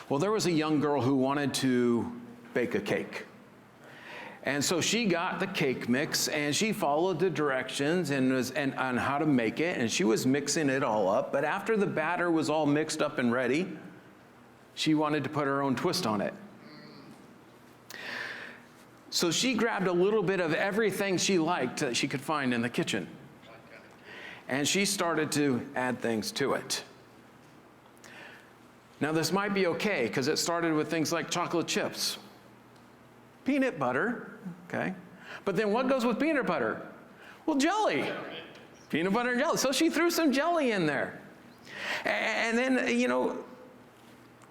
Well, there was a young girl who wanted to bake a cake. And so she got the cake mix and she followed the directions and on how to make it, and she was mixing it all up. But after the batter was all mixed up and ready, she wanted to put her own twist on it. So she grabbed a little bit of everything she liked that she could find in the kitchen. And she started to add things to it. Now this might be okay because it started with things like chocolate chips, peanut butter, okay? But then what goes with peanut butter? Well, jelly. Peanut butter and jelly. So she threw some jelly in there. And then, you know,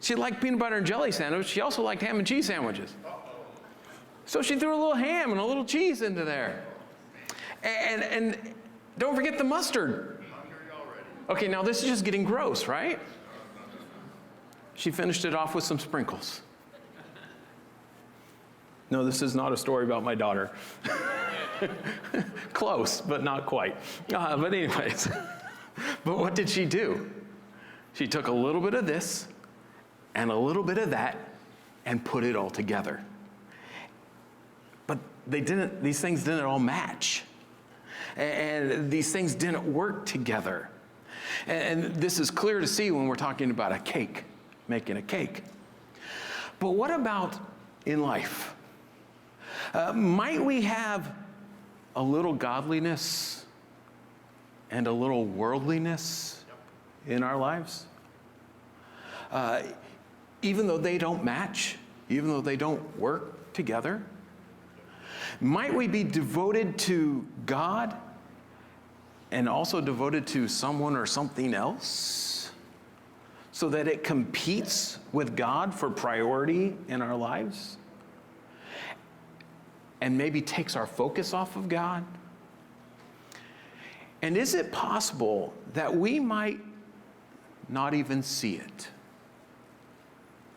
she liked peanut butter and jelly sandwich. She also liked ham and cheese sandwiches. So she threw a little ham and a little cheese into there. And don't forget the mustard. Okay, now this is just getting gross, right? She finished it off with some sprinkles. No, this is not a story about my daughter. Close, but not quite. But anyways, but what did she do? She took a little bit of this and a little bit of that and put it all together. But these things didn't all match. And these things didn't work together. And this is clear to see when we're talking about a cake, making a cake. But what about in life? Might we have a little godliness and a little worldliness in our lives? Even though they don't match, even though they don't work together? Might we be devoted to God and also devoted to someone or something else so that it competes with God for priority in our lives and maybe takes our focus off of God? And is it possible that we might not even see it?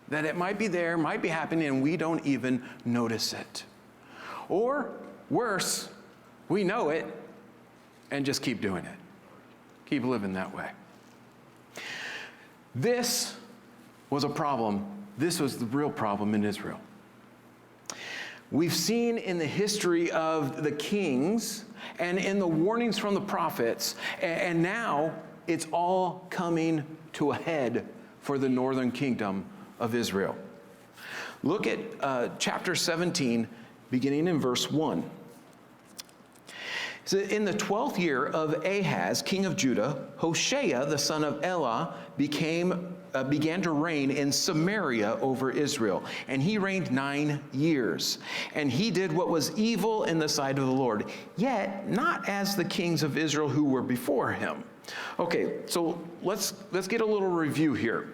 That it might be there, might be happening, and we don't even notice it? Or worse, we know it and just keep doing it. Keep living that way. This was a problem. This was the real problem in Israel. We've seen in the history of the kings and in the warnings from the prophets, and now it's all coming to a head for the northern kingdom of Israel. Look at chapter 17, beginning in verse 1. So in the 12th year of Ahaz, king of Judah, Hoshea, the son of Elah, began to reign in Samaria over Israel. And he reigned 9 years. And he did what was evil in the sight of the Lord, yet not as the kings of Israel who were before him. Okay, so let's get a little review here.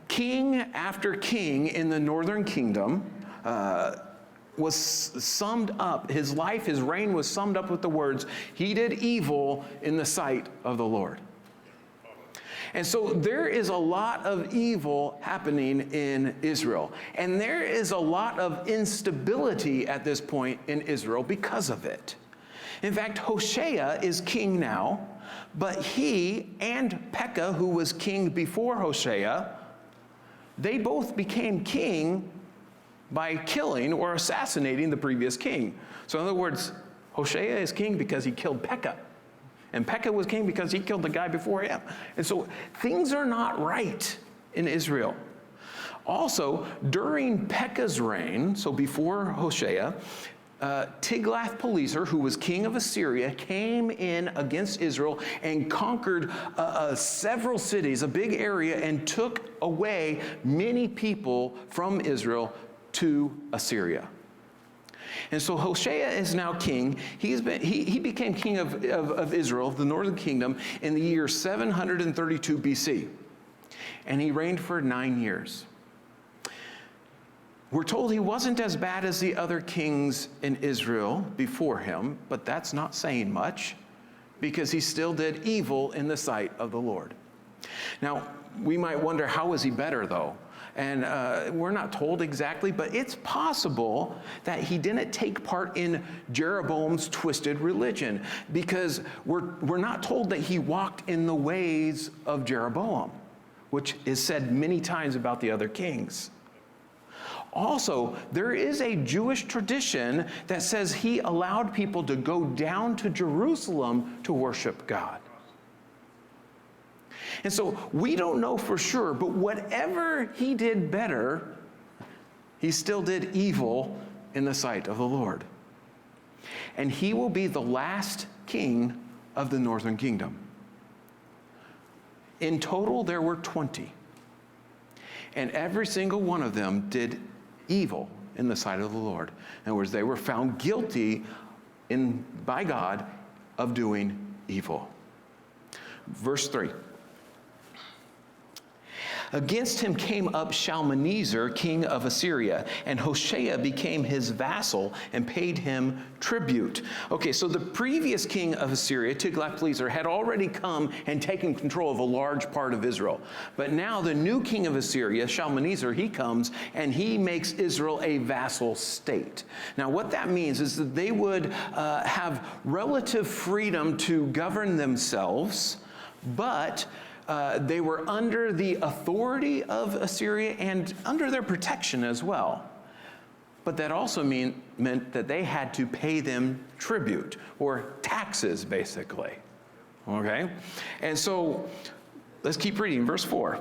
King after king in the northern kingdom was summed up, his life, his reign was summed up with the words, he did evil in the sight of the Lord. And so there is a lot of evil happening in Israel. And there is a lot of instability at this point in Israel because of it. In fact, Hoshea is king now, but he and Pekah, who was king before Hoshea, they both became king by killing or assassinating the previous king. So in other words, Hoshea is king because he killed Pekah. And Pekah was king because he killed the guy before him. And so things are not right in Israel. Also, during Pekah's reign, so before Hoshea, Tiglath-Pileser, who was king of Assyria, came in against Israel and conquered several cities, a big area, and took away many people from Israel to Assyria. And so Hoshea is now king. He became king of Israel, the northern kingdom, in the year 732 BC. And he reigned for 9 years. We're told he wasn't as bad as the other kings in Israel before him, but that's not saying much because he still did evil in the sight of the Lord. Now, we might wonder, how was he better though? And we're not told exactly, but it's possible that he didn't take part in Jeroboam's twisted religion, because we're not told that he walked in the ways of Jeroboam, which is said many times about the other kings. Also, there is a Jewish tradition that says he allowed people to go down to Jerusalem to worship God. And so we don't know for sure, but whatever he did better, he still did evil in the sight of the Lord. And he will be the last king of the northern kingdom. In total, there were 20. And every single one of them did evil in the sight of the Lord. In other words, they were found guilty by God of doing evil. Verse 3. Against him came up Shalmaneser, king of Assyria, and Hoshea became his vassal and paid him tribute. Okay, so the previous king of Assyria, Tiglath-Pileser, had already come and taken control of a large part of Israel. But now the new king of Assyria, Shalmaneser, he comes and he makes Israel a vassal state. Now what that means is that they would have relative freedom to govern themselves, but they were under the authority of Assyria and under their protection as well. But that also meant that they had to pay them tribute, or taxes, basically. Okay? And so, let's keep reading. Verse 4.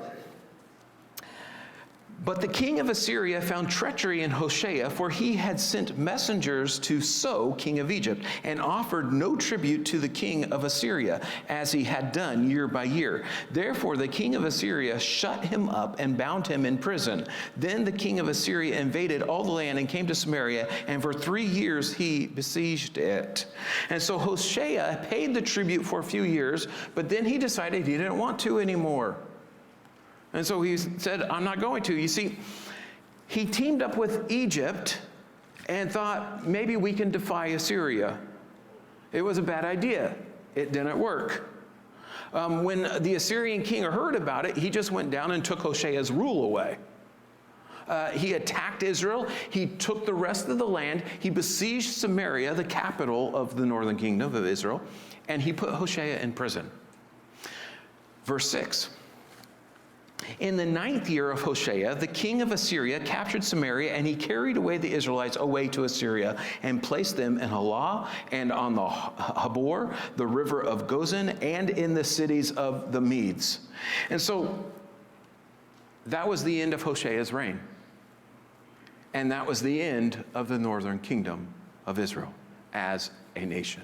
But the king of Assyria found treachery in Hoshea, for he had sent messengers to So, king of Egypt, and offered no tribute to the king of Assyria, as he had done year by year. Therefore the king of Assyria shut him up and bound him in prison. Then the king of Assyria invaded all the land and came to Samaria, and for 3 years he besieged it. And so Hoshea paid the tribute for a few years, but then he decided he didn't want to anymore. And so he said, I'm not going to. You see, he teamed up with Egypt and thought, maybe we can defy Assyria. It was a bad idea. It didn't work. When the Assyrian king heard about it, he just went down and took Hoshea's rule away. He attacked Israel. He took the rest of the land. He besieged Samaria, the capital of the northern kingdom of Israel, and he put Hoshea in prison. Verse 6. In the 9th year of Hoshea, the king of Assyria captured Samaria, and he carried away the Israelites away to Assyria and placed them in Halah and on the Habor, the river of Gozan, and in the cities of the Medes. And so that was the end of Hoshea's reign. And that was the end of the northern kingdom of Israel as a nation.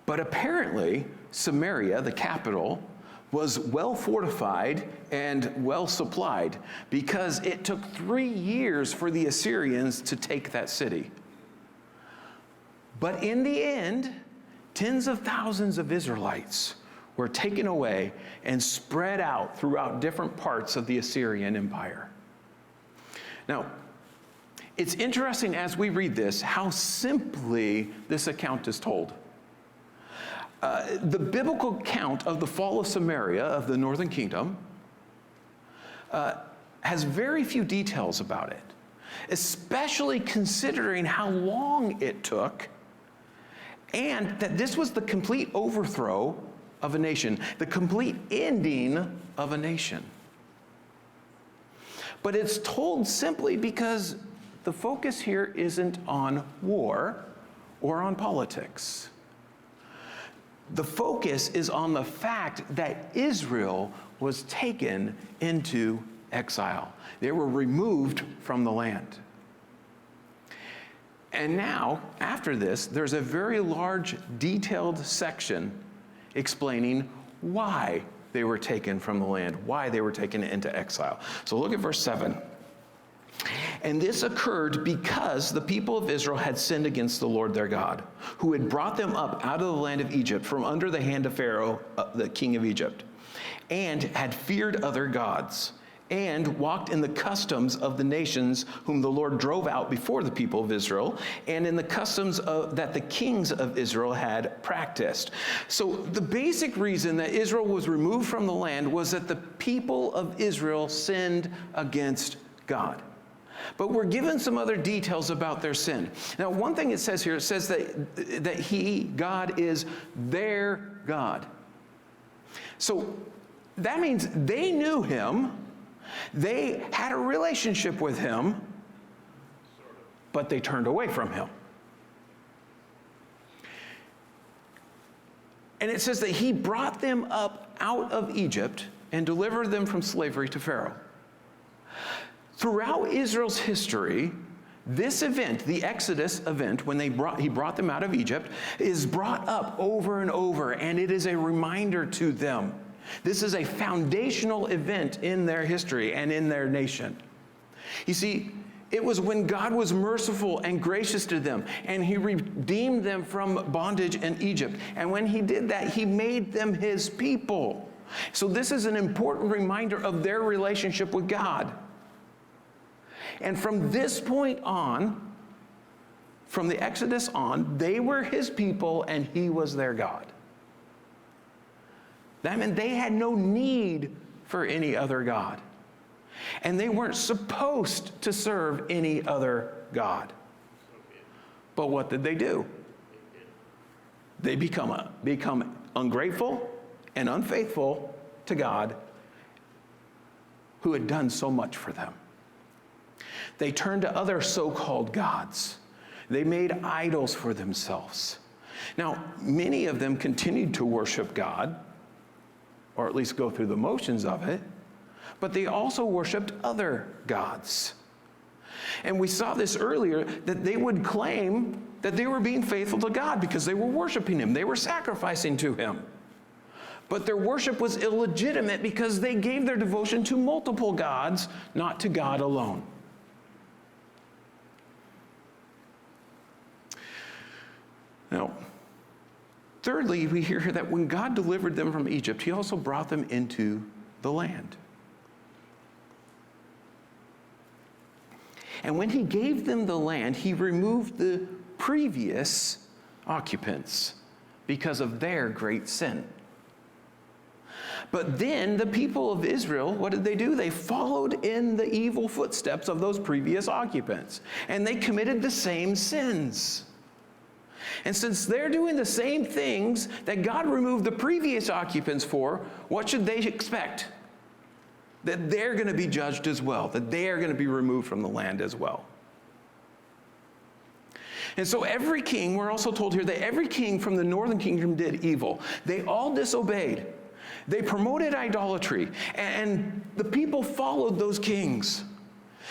But apparently, Samaria, the capital, was well fortified and well supplied, because it took 3 years for the Assyrians to take that city. But in the end, tens of thousands of Israelites were taken away and spread out throughout different parts of the Assyrian Empire. Now, it's interesting as we read this how simply this account is told. The biblical account of the fall of Samaria, of the northern kingdom, has very few details about it, especially considering how long it took, and that this was the complete overthrow of a nation, the complete ending of a nation. But it's told simply because the focus here isn't on war or on politics. The focus is on the fact that Israel was taken into exile. They were removed from the land. And now, after this, there's a very large, detailed section explaining why they were taken from the land, why they were taken into exile. So look at verse 7. And this occurred because the people of Israel had sinned against the Lord their God, who had brought them up out of the land of Egypt from under the hand of Pharaoh, the king of Egypt, and had feared other gods, and walked in the customs of the nations whom the Lord drove out before the people of Israel, and in the customs that the kings of Israel had practiced. So the basic reason that Israel was removed from the land was that the people of Israel sinned against God. But we're given some other details about their sin. Now, one thing it says here, it says that God is their God. So That means they knew him, they had a relationship with him, but they turned away from him. And it says that he brought them up out of Egypt and delivered them from slavery to Pharaoh. Throughout Israel's history, this event, the Exodus event, when he brought them out of Egypt, is brought up over and over, and it is a reminder to them. This is a foundational event in their history and in their nation. You see, it was when God was merciful and gracious to them, and he redeemed them from bondage in Egypt. And when he did that, he made them his people. So this is an important reminder of their relationship with God. And from this point on, from the Exodus on, they were his people and he was their God. That meant they had no need for any other God. And they weren't supposed to serve any other God. But what did they do? They become ungrateful and unfaithful to God, who had done so much for them. They turned to other so-called gods. They made idols for themselves. Now, many of them continued to worship God, or at least go through the motions of it, but they also worshiped other gods. And we saw this earlier, that they would claim that they were being faithful to God because they were worshiping him. They were sacrificing to him. But their worship was illegitimate because they gave their devotion to multiple gods, not to God alone. Now, thirdly, we hear here that when God delivered them from Egypt, he also brought them into the land. And when he gave them the land, he removed the previous occupants because of their great sin. But then the people of Israel, what did they do? They followed in the evil footsteps of those previous occupants, and they committed the same sins. And since they're doing the same things that God removed the previous occupants for, what should they expect? That they're going to be judged as well, that they are going to be removed from the land as well. And so every king, we're also told here that every king from the northern kingdom did evil. They all disobeyed. They promoted idolatry, and the people followed those kings.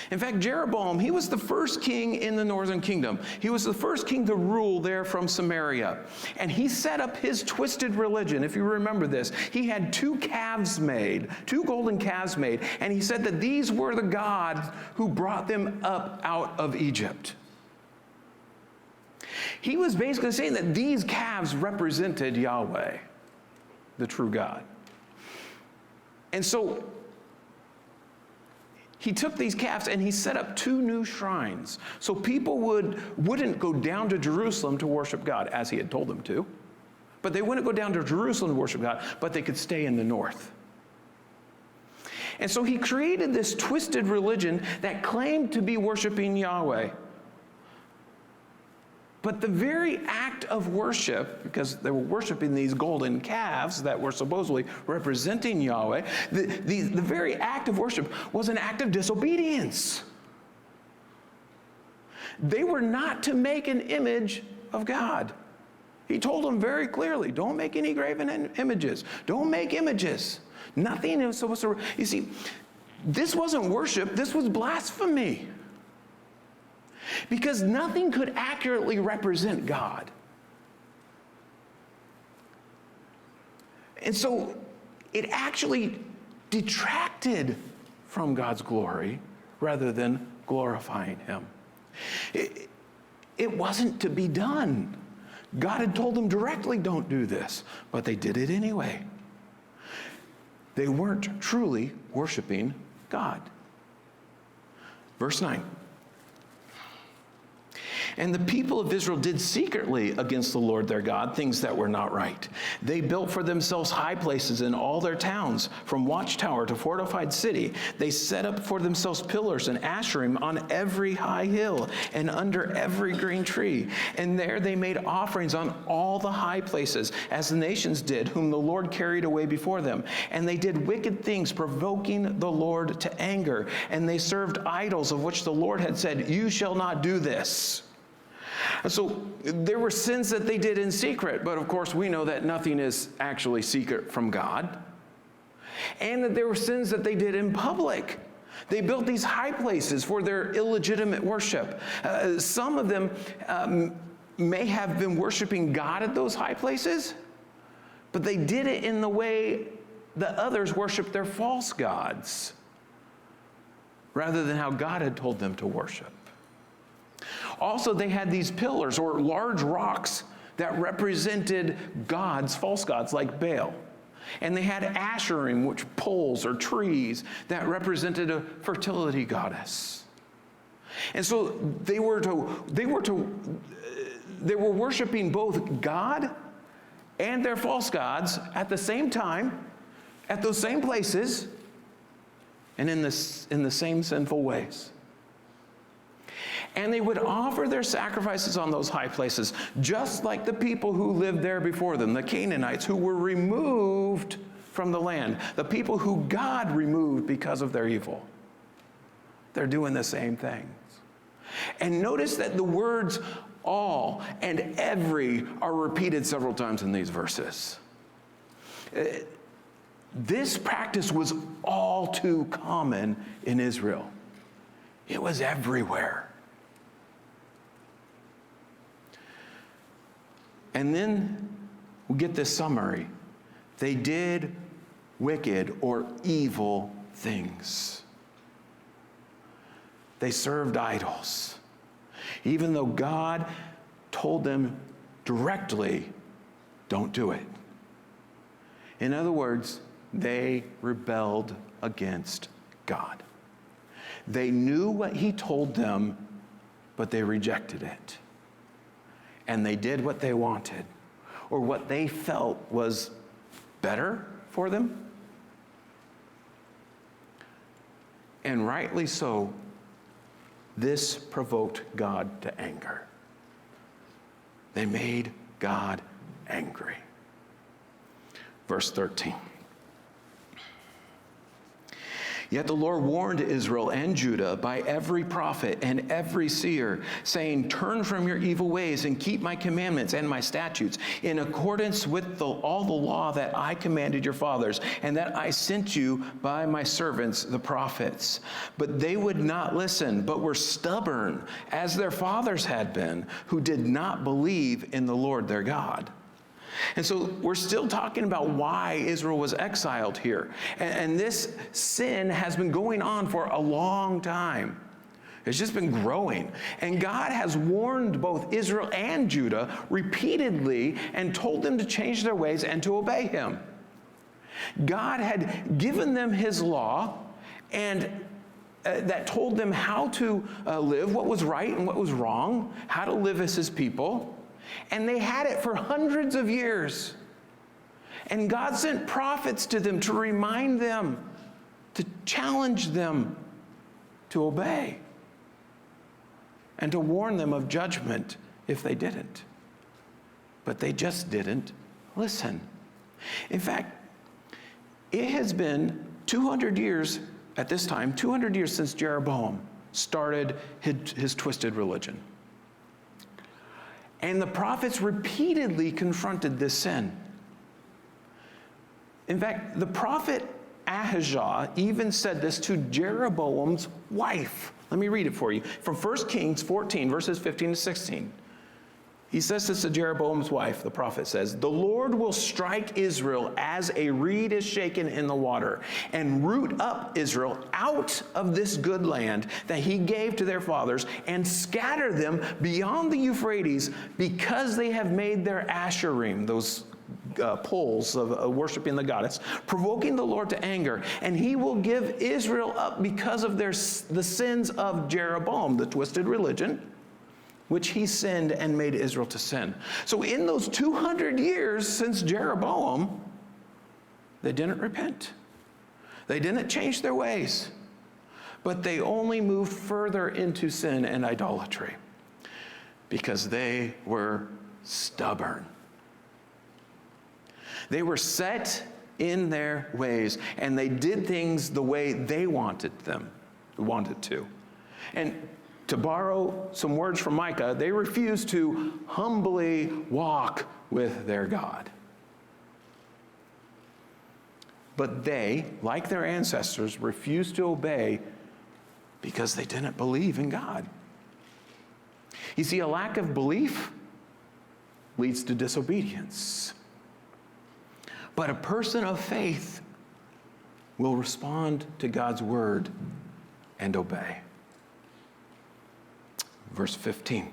In fact, Jeroboam, he was the first king in the northern kingdom. He was the first king to rule there from Samaria. And he set up his twisted religion. If you remember this, he had two golden calves made, and he said that these were the gods who brought them up out of Egypt. He was basically saying that these calves represented Yahweh, the true God. And so he took these calves and he set up two new shrines. So people wouldn't go down to Jerusalem to worship God as he had told them to. But they wouldn't go down to Jerusalem to worship God, but they could stay in the north. And so he created this twisted religion that claimed to be worshiping Yahweh. But the very act of worship, because they were worshiping these golden calves that were supposedly representing Yahweh, the very act of worship was an act of disobedience. They were not to make an image of God. He told them very clearly, don't make any graven images. Don't make images. Nothing is supposed to... You see, this wasn't worship, this was blasphemy. Because nothing could accurately represent God. And so it actually detracted from God's glory rather than glorifying him. It wasn't to be done. God had told them directly, don't do this, but they did it anyway. They weren't truly worshiping God. Verse 9. And the people of Israel did secretly against the Lord their God things that were not right. They built for themselves high places in all their towns, from watchtower to fortified city. They set up for themselves pillars and asherim on every high hill and under every green tree. And there they made offerings on all the high places, as the nations did, whom the Lord carried away before them. And they did wicked things, provoking the Lord to anger. And they served idols, of which the Lord had said, "You shall not do this." And so there were sins that they did in secret, but of course we know that nothing is actually secret from God. And that there were sins that they did in public. They built these high places for their illegitimate worship. Some of them may have been worshiping God at those high places, but they did it in the way that others worshiped their false gods, rather than how God had told them to worship. Also, they had these pillars or large rocks that represented gods, false gods like Baal. And they had asherim, which poles or trees that represented a fertility goddess. And so they were worshiping both God and their false gods at the same time, at those same places, and in the same sinful ways. And they would offer their sacrifices on those high places, just like the people who lived there before them, the Canaanites, who were removed from the land, the people who God removed because of their evil. They're doing the same things. And notice that the words all and every are repeated several times in these verses. This practice was all too common in Israel. It was everywhere. And then we get this summary. They did wicked or evil things. They served idols, even though God told them directly, don't do it. In other words, they rebelled against God. They knew what he told them, but they rejected it. And they did what they wanted, or what they felt was better for them. And rightly so, this provoked God to anger. They made God angry. Verse 13. Yet the Lord warned Israel and Judah by every prophet and every seer, saying, turn from your evil ways and keep my commandments and my statutes in accordance with all the law that I commanded your fathers and that I sent you by my servants, the prophets. But they would not listen, but were stubborn, as their fathers had been, who did not believe in the Lord their God. And so we're still talking about why Israel was exiled here. And this sin has been going on for a long time. It's just been growing. And God has warned both Israel and Judah repeatedly and told them to change their ways and to obey him. God had given them his law and that told them how to live, what was right and what was wrong, how to live as his people. And they had it for hundreds of years. And God sent prophets to them to remind them, to challenge them to obey, and to warn them of judgment if they didn't. But they just didn't listen. In fact, it has been 200 years at this time, 200 years since Jeroboam started his twisted religion. And the prophets repeatedly confronted this sin. In fact, the prophet Ahijah even said this to Jeroboam's wife. Let me read it for you. From 1 Kings 14, verses 15 to 16. He says this to Jeroboam's wife, the prophet says, the Lord will strike Israel as a reed is shaken in the water, and root up Israel out of this good land that he gave to their fathers, and scatter them beyond the Euphrates, because they have made their asherim, those poles of worshiping the goddess, provoking the Lord to anger. And he will give Israel up because of the sins of Jeroboam, the twisted religion, which he sinned and made Israel to sin. So in those 200 years since Jeroboam, they didn't repent. They didn't change their ways, but they only moved further into sin and idolatry because they were stubborn. They were set in their ways, and they did things the way they wanted to. And to borrow some words from Micah, they refused to humbly walk with their God. But they, like their ancestors, refused to obey because they didn't believe in God. You see, a lack of belief leads to disobedience. But a person of faith will respond to God's word and obey. Verse 15.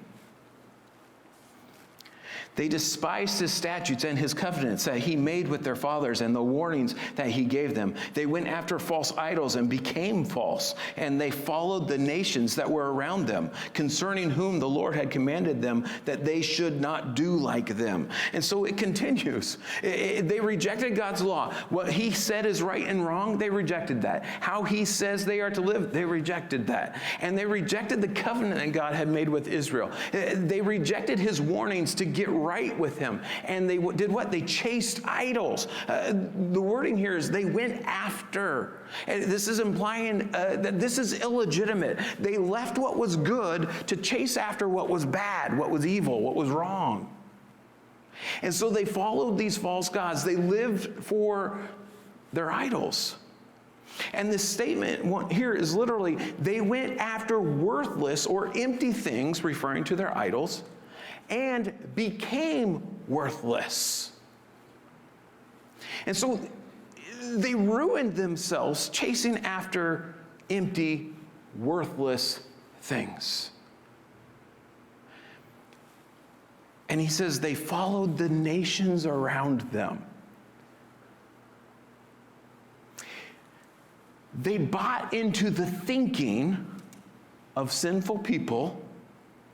They despised his statutes and his covenants that he made with their fathers and the warnings that he gave them. They went after false idols and became false, and they followed the nations that were around them, concerning whom the Lord had commanded them that they should not do like them. And so it continues. They rejected God's law. What he said is right and wrong, they rejected that. How he says they are to live, they rejected that. And they rejected the covenant that God had made with Israel. They rejected his warnings to get right with him. And they did what? They chased idols. The wording here is they went after. And this is implying that this is illegitimate. They left what was good to chase after what was bad, what was evil, what was wrong. And so they followed these false gods. They lived for their idols. And this statement here is literally, they went after worthless or empty things, referring to their idols, and became worthless. And so they ruined themselves chasing after empty, worthless things. And he says they followed the nations around them. They bought into the thinking of sinful people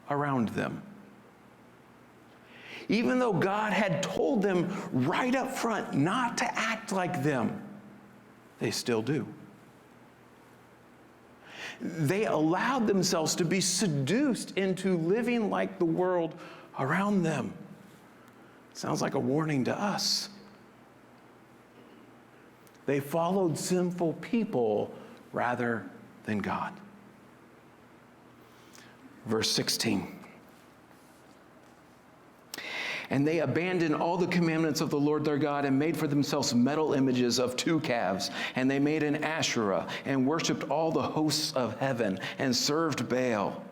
around them. Even though God had told them right up front not to act like them, they still do. They allowed themselves to be seduced into living like the world around them. Sounds like a warning to us. They followed sinful people rather than God. Verse 16. And they abandoned all the commandments of the Lord their God and made for themselves metal images of 2 calves. And they made an Asherah and worshipped all the hosts of heaven and served Baal.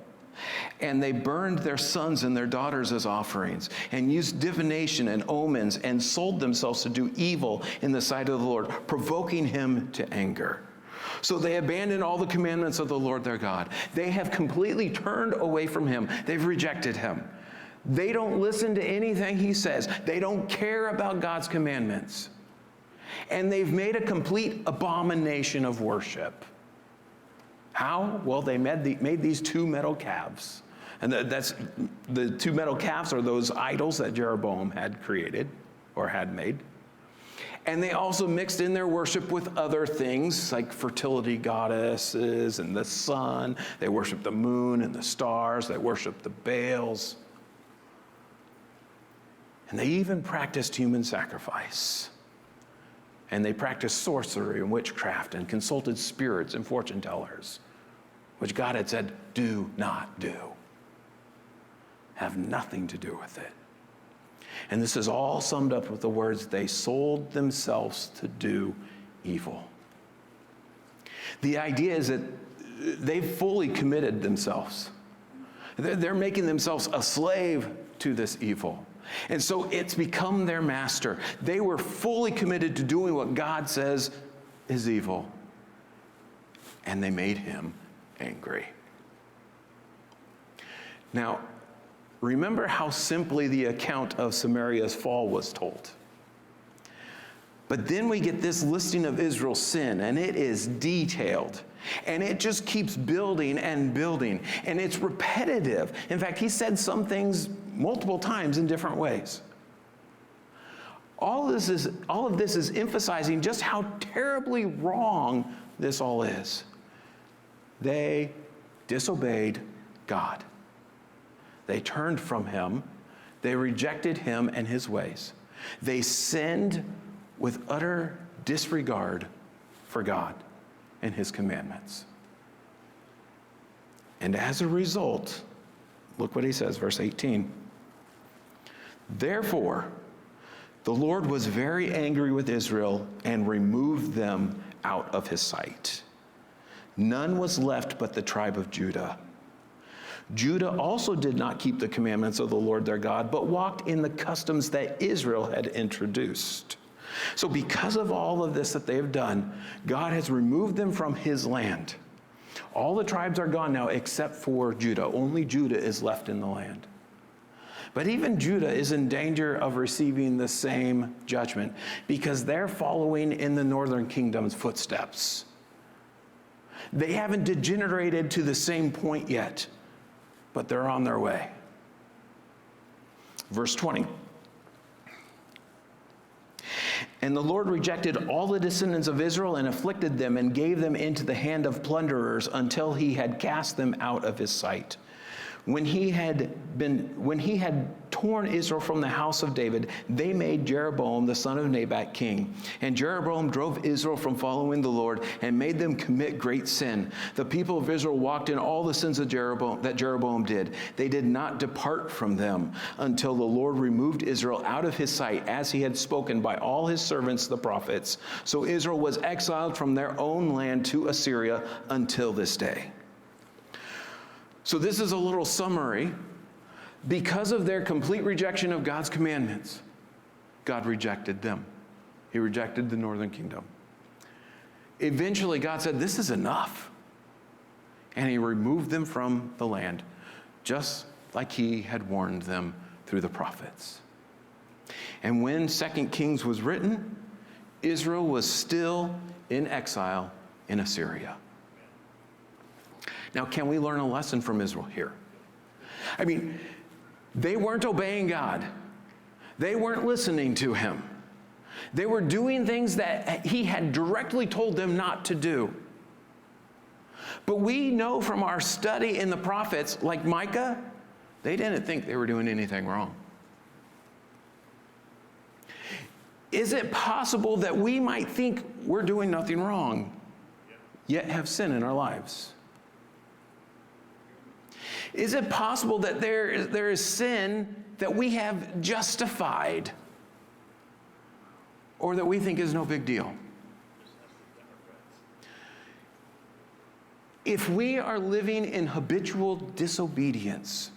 And they burned their sons and their daughters as offerings and used divination and omens and sold themselves to do evil in the sight of the Lord, provoking him to anger. So they abandoned all the commandments of the Lord their God. They have completely turned away from him. They've rejected him. They don't listen to anything he says. They don't care about God's commandments. And they've made a complete abomination of worship. How? Well, they made these 2 metal calves. And that's the 2 metal calves are those idols that Jeroboam had created or had made. And they also mixed in their worship with other things like fertility goddesses and the sun. They worshiped the moon and the stars. They worshiped the Baals. And they even practiced human sacrifice. And they practiced sorcery and witchcraft and consulted spirits and fortune tellers, which God had said, do not do. Have nothing to do with it. And this is all summed up with the words, they sold themselves to do evil. The idea is that they've fully committed themselves. They're making themselves a slave to this evil. And so it's become their master. They were fully committed to doing what God says is evil. And they made him angry. Now, remember how simply the account of Samaria's fall was told. But then we get this listing of Israel's sin, and it is detailed. And it just keeps building and building. And it's repetitive. In fact, he said some things multiple times in different ways. All of this is emphasizing just how terribly wrong this all is. They disobeyed God. They turned from him. They rejected him and his ways. They sinned with utter disregard for God and his commandments. And as a result, look what he says, verse 18. Therefore, the Lord was very angry with Israel and removed them out of his sight. None was left but the tribe of Judah. Judah also did not keep the commandments of the Lord their God, but walked in the customs that Israel had introduced. So because of all of this that they have done, God has removed them from his land. All the tribes are gone now except for Judah. Only Judah is left in the land. But even Judah is in danger of receiving the same judgment because they're following in the northern kingdom's footsteps. They haven't degenerated to the same point yet, but they're on their way. Verse 20. And the Lord rejected all the descendants of Israel and afflicted them and gave them into the hand of plunderers until he had cast them out of his sight. When he had torn Israel from the house of David, they made Jeroboam the son of Nebat king. And Jeroboam drove Israel from following the Lord and made them commit great sin. The people of Israel walked in all the sins of Jeroboam did. They did not depart from them until the Lord removed Israel out of his sight, as he had spoken by all his servants the prophets. So Israel was exiled from their own land to Assyria until this day. So this is a little summary. Because of their complete rejection of God's commandments, God rejected them. He rejected the northern kingdom. Eventually, God said, this is enough. And he removed them from the land, just like he had warned them through the prophets. And when 2 Kings was written, Israel was still in exile in Assyria. Now, can we learn a lesson from Israel here? I mean, they weren't obeying God. They weren't listening to him. They were doing things that he had directly told them not to do. But we know from our study in the prophets, like Micah, they didn't think they were doing anything wrong. Is it possible that we might think we're doing nothing wrong, yet have sin in our lives? Is it possible that there is sin that we have justified or that we think is no big deal? If we are living in habitual disobedience,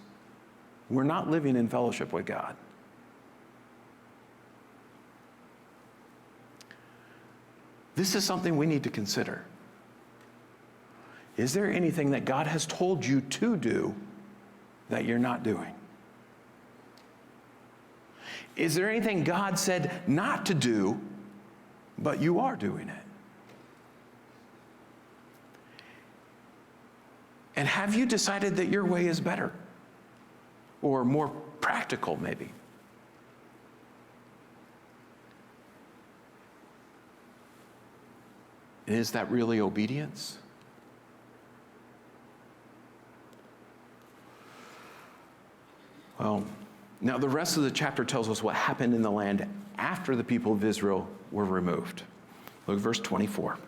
we're not living in fellowship with God. This is something we need to consider. Is there anything that God has told you to do that you're not doing? Is there anything God said not to do, but you are doing it? And have you decided that your way is better or more practical, maybe? Is that really obedience? Well, now the rest of the chapter tells us what happened in the land after the people of Israel were removed. Look at verse 24.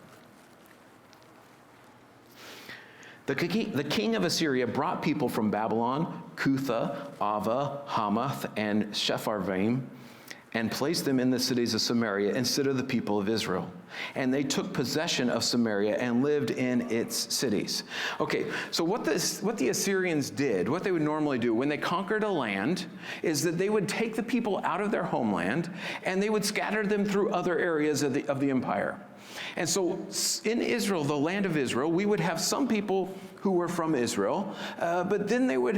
The king of Assyria brought people from Babylon, Cutha, Ava, Hamath, and Sepharvaim, and placed them in the cities of Samaria instead of the people of Israel. And they took possession of Samaria and lived in its cities. Okay, so what the Assyrians did, what they would normally do when they conquered a land, is that they would take the people out of their homeland and they would scatter them through other areas of the empire. And so in Israel, the land of Israel, we would have some people who were from Israel, but then they would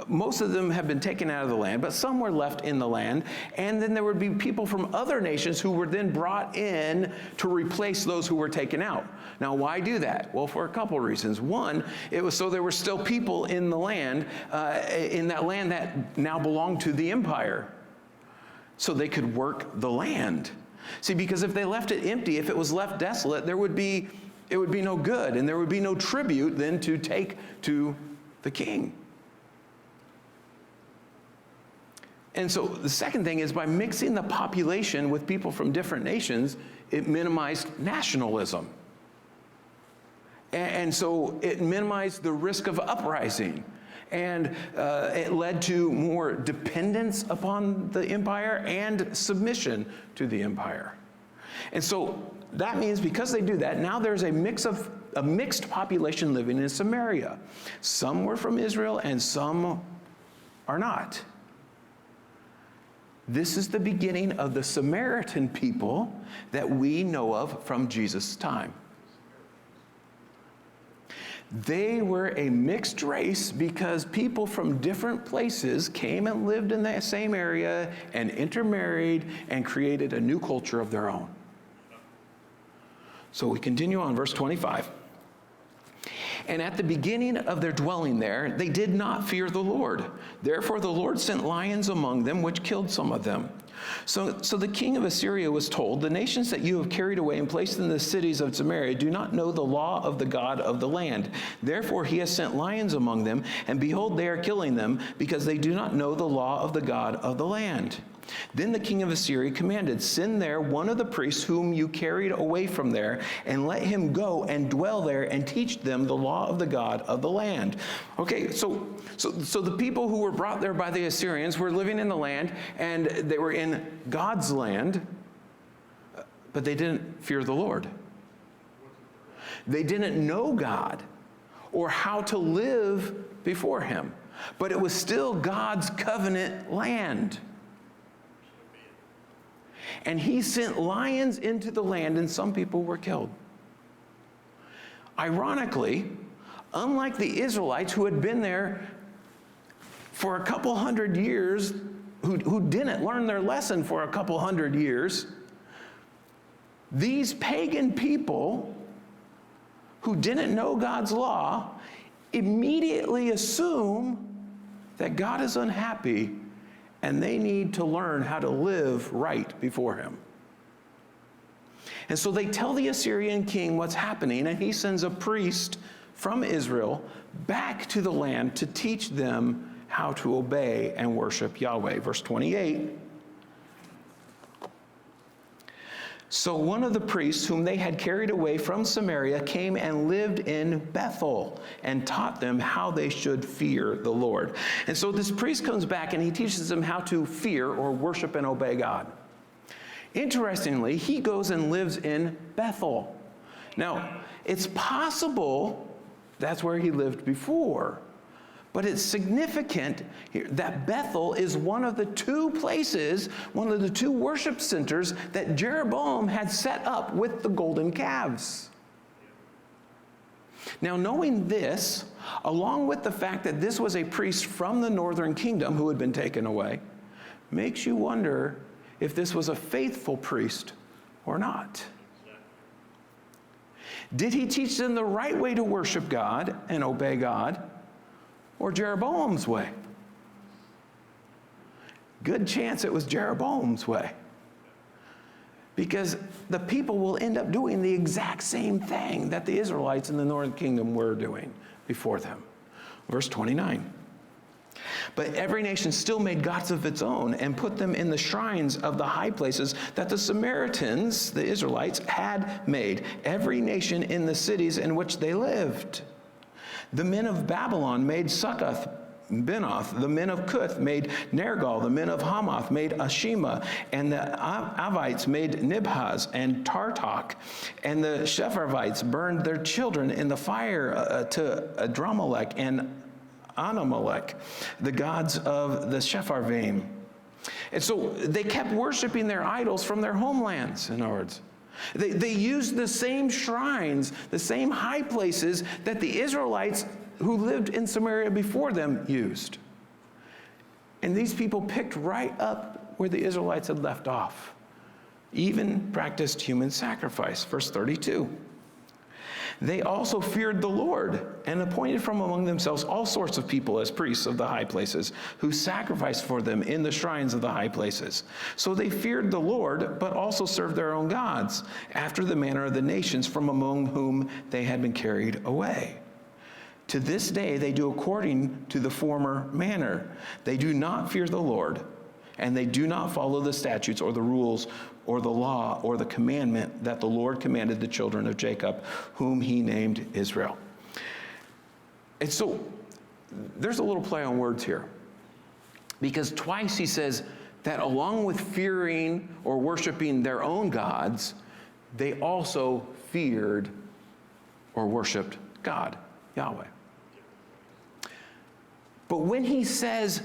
most of them have been taken out of the land, but some were left in the land. And then there would be people from other nations who were then brought in to replace those who were taken out. Now, why do that? Well, for a couple reasons. One, it was so there were still people in the land, in that land that now belonged to the empire, so they could work the land. See, because if they left it empty, if it was left desolate, it would be no good, and there would be no tribute then to take to the king. And so the second thing is, by mixing the population with people from different nations, it minimized nationalism. And so it minimized the risk of uprising. And it led to more dependence upon the empire and submission to the empire. And so that means, because they do that, now there's a mixed population living in Samaria. Some were from Israel and some are not. This is the beginning of the Samaritan people that we know of from Jesus' time. They were a mixed race because people from different places came and lived in that same area and intermarried and created a new culture of their own. So we continue on, verse 25. And at the beginning of their dwelling there, they did not fear the Lord. Therefore the Lord sent lions among them, which killed some of them. So the king of Assyria was told, the nations that you have carried away and placed in the cities of Samaria do not know the law of the God of the land. Therefore he has sent lions among them, and behold, they are killing them, because they do not know the law of the God of the land. Then the king of Assyria commanded, send there one of the priests whom you carried away from there, and let him go and dwell there and teach them the law of the God of the land. Okay, so the people who were brought there by the Assyrians were living in the land, and they were in God's land, but they didn't fear the Lord. They didn't know God or how to live before him, but it was still God's covenant land. And he sent lions into the land, and some people were killed. Ironically, unlike the Israelites who had been there for a couple hundred years, who didn't learn their lesson for a couple hundred years, these pagan people who didn't know God's law immediately assume that God is unhappy and they need to learn how to live right before him. And so they tell the Assyrian king what's happening, and he sends a priest from Israel back to the land to teach them how to obey and worship Yahweh. Verse 28. So one of the priests whom they had carried away from Samaria came and lived in Bethel and taught them how they should fear the Lord. And so this priest comes back and he teaches them how to fear or worship and obey God. Interestingly, he goes and lives in Bethel. Now, it's possible that's where he lived before. But it's significant here that Bethel is one of the two places, one of the two worship centers that Jeroboam had set up with the golden calves. Now, knowing this, along with the fact that this was a priest from the northern kingdom who had been taken away, makes you wonder if this was a faithful priest or not. Did he teach them the right way to worship God and obey God, or Jeroboam's way? Good chance it was Jeroboam's way, because the people will end up doing the exact same thing that the Israelites in the northern kingdom were doing before them. Verse 29. But every nation still made gods of its own and put them in the shrines of the high places that the Samaritans, the Israelites, had made, every nation in the cities in which they lived. The men of Babylon made Succoth, Benoth. The men of Cuth made Nergal. The men of Hamath made Ashima. And the Avites made Nibhaz and Tartak. And the Sepharvites burned their children in the fire to Adramelech and Anamelech, the gods of the Sepharvaim. And so they kept worshiping their idols from their homelands, in other words. They used the same shrines, the same high places that the Israelites who lived in Samaria before them used. And these people picked right up where the Israelites had left off, even practiced human sacrifice. Verse 32. They also feared the Lord and appointed from among themselves all sorts of people as priests of the high places, who sacrificed for them in the shrines of the high places. So they feared the Lord, but also served their own gods, after the manner of the nations from among whom they had been carried away. To this day they do according to the former manner. They do not fear the Lord, and they do not follow the statutes or the rules or the law or the commandment that the Lord commanded the children of Jacob, whom he named Israel. And so there's a little play on words here, because twice he says that along with fearing or worshiping their own gods, they also feared or worshiped God, Yahweh. But when he says,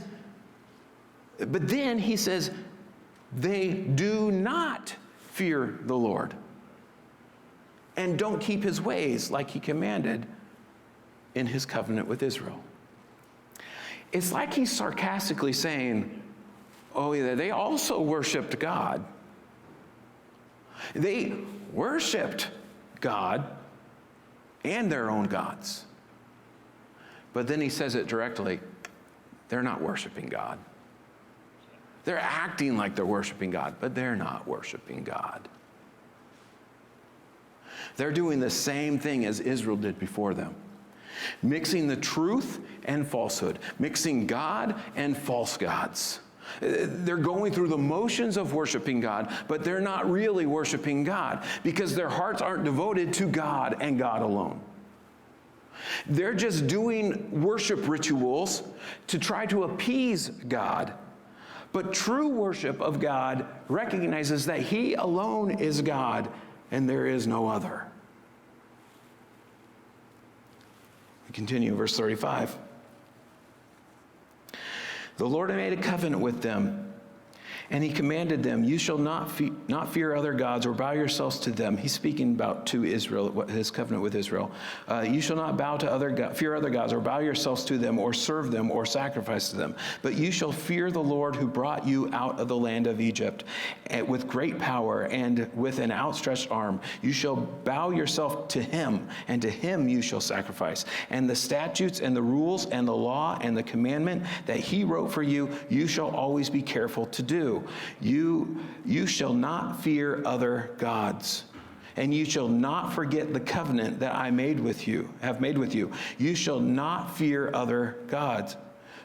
but then he says, they do not fear the Lord and don't keep his ways like he commanded in his covenant with Israel. It's like he's sarcastically saying, oh yeah, they also worshiped God. They worshiped God and their own gods. But then he says it directly, they're not worshiping God. They're acting like they're worshiping God, but they're not worshiping God. They're doing the same thing as Israel did before them, mixing the truth and falsehood, mixing God and false gods. They're going through the motions of worshiping God, but they're not really worshiping God because their hearts aren't devoted to God and God alone. They're just doing worship rituals to try to appease God. But true worship of God recognizes that he alone is God and there is no other. We continue, verse 35. The Lord made a covenant with them, and he commanded them, you shall not fear other gods or bow yourselves to them. He's speaking about to Israel, his covenant with Israel. You shall not bow to fear other gods or bow yourselves to them or serve them or sacrifice to them. But you shall fear the Lord who brought you out of the land of Egypt with great power and with an outstretched arm. You shall bow yourself to him, and to him you shall sacrifice. And the statutes and the rules and the law and the commandment that he wrote for you, you shall always be careful to do. You shall not fear other gods, and you shall not forget the covenant that I have made with you. You shall not fear other gods,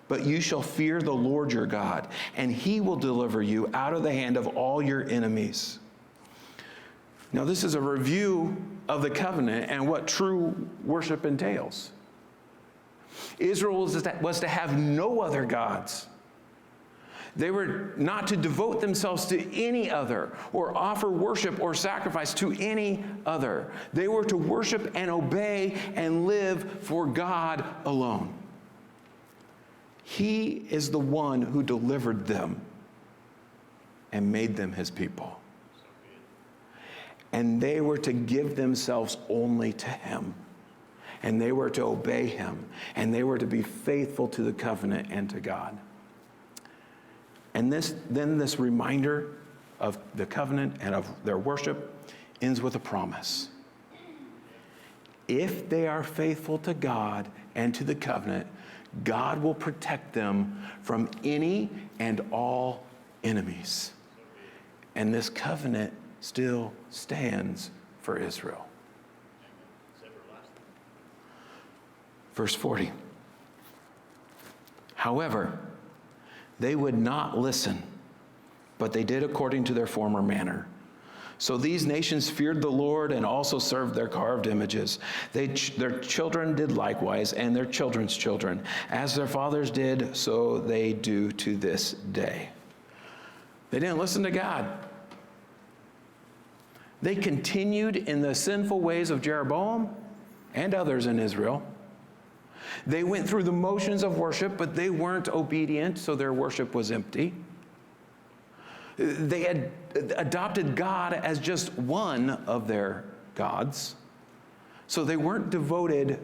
but you shall fear the Lord your God, and he will deliver you out of the hand of all your enemies. Now, this is a review of the covenant and what true worship entails. Israel was to have no other gods. They were not to devote themselves to any other or offer worship or sacrifice to any other. They were to worship and obey and live for God alone. He is the one who delivered them and made them his people. And they were to give themselves only to him. And they were to obey him. And they were to be faithful to the covenant and to God. And this reminder of the covenant and of their worship ends with a promise. If they are faithful to God and to the covenant, God will protect them from any and all enemies. And this covenant still stands for Israel. Verse 40. However, they would not listen, but they did according to their former manner. So these nations feared the Lord and also served their carved images. Their children did likewise, and their children's children. As their fathers did, so they do to this day. They didn't listen to God. They continued in the sinful ways of Jeroboam and others in Israel. They went through the motions of worship, but they weren't obedient, so their worship was empty. They had adopted God as just one of their gods, so they weren't devoted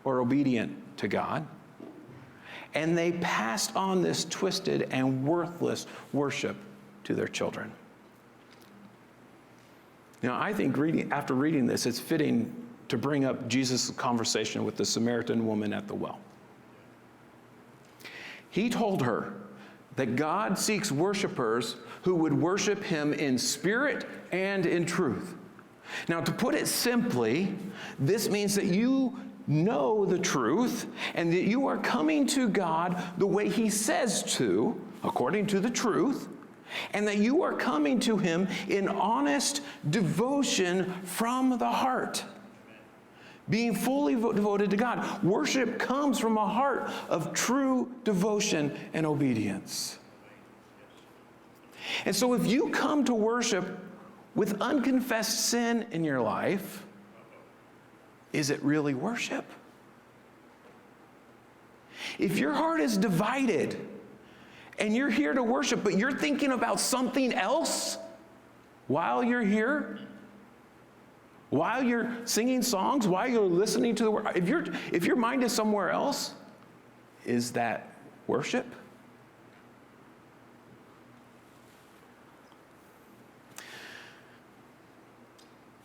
or obedient to God. And they passed on this twisted and worthless worship to their children. Now, I think after reading this, it's fitting to bring up Jesus' conversation with the Samaritan woman at the well. He told her that God seeks worshipers who would worship him in spirit and in truth. Now, to put it simply, this means that you know the truth and that you are coming to God the way he says to, according to the truth, and that you are coming to him in honest devotion from the heart, being fully devoted to God. Worship comes from a heart of true devotion and obedience. And so if you come to worship with unconfessed sin in your life, is it really worship? If your heart is divided and you're here to worship, but you're thinking about something else while you're here, while you're singing songs, while you're listening to the word, if your mind is somewhere else, is that worship?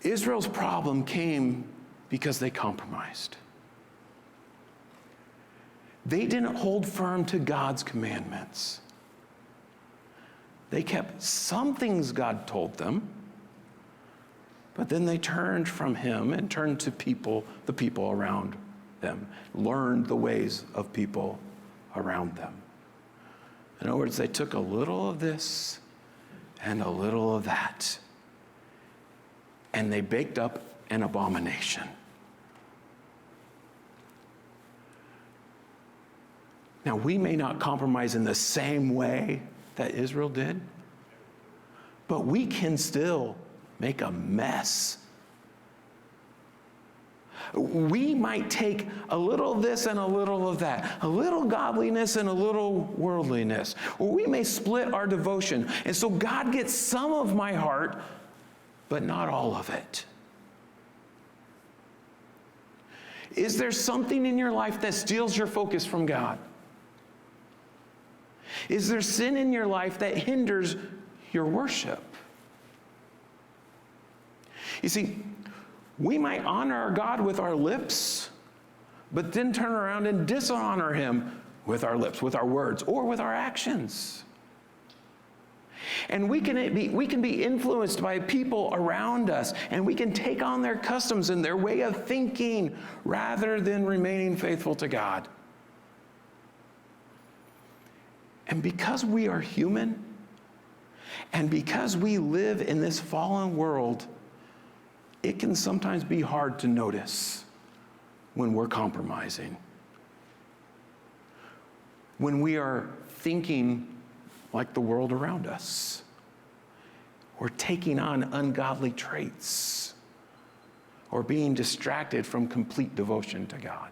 Israel's problem came because they compromised. They didn't hold firm to God's commandments. They kept some things God told them, but then they turned from him and turned to the people around them, learned the ways of people around them. In other words, they took a little of this and a little of that, and they baked up an abomination. Now, we may not compromise in the same way that Israel did, but we can still make a mess. We might take a little of this and a little of that, a little godliness and a little worldliness, or we may split our devotion. And so God gets some of my heart, but not all of it. Is there something in your life that steals your focus from God? Is there sin in your life that hinders your worship? You see, we might honor our God with our lips, but then turn around and dishonor him with our lips, with our words, or with our actions. And we can be influenced by people around us, and we can take on their customs and their way of thinking rather than remaining faithful to God. And because we are human, and because we live in this fallen world, it can sometimes be hard to notice when we're compromising, when we are thinking like the world around us, or taking on ungodly traits, or being distracted from complete devotion to God.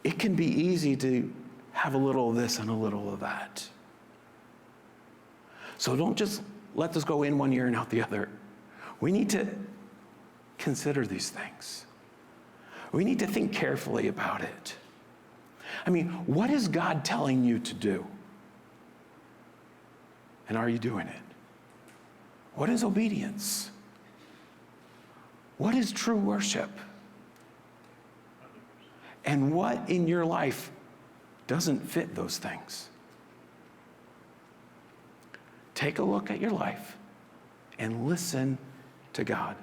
It can be easy to have a little of this and a little of that. So don't just let this go in one ear and out the other. We need to consider these things. We need to think carefully about it. I mean, what is God telling you to do? And are you doing it? What is obedience? What is true worship? And what in your life doesn't fit those things? Take a look at your life and listen to God.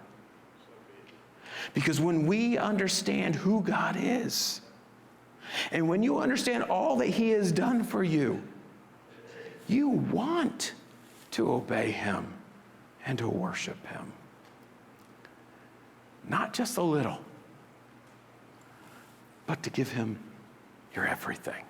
Because when we understand who God is, and when you understand all that he has done for you, you want to obey him and to worship him. Not just a little, but to give him your everything.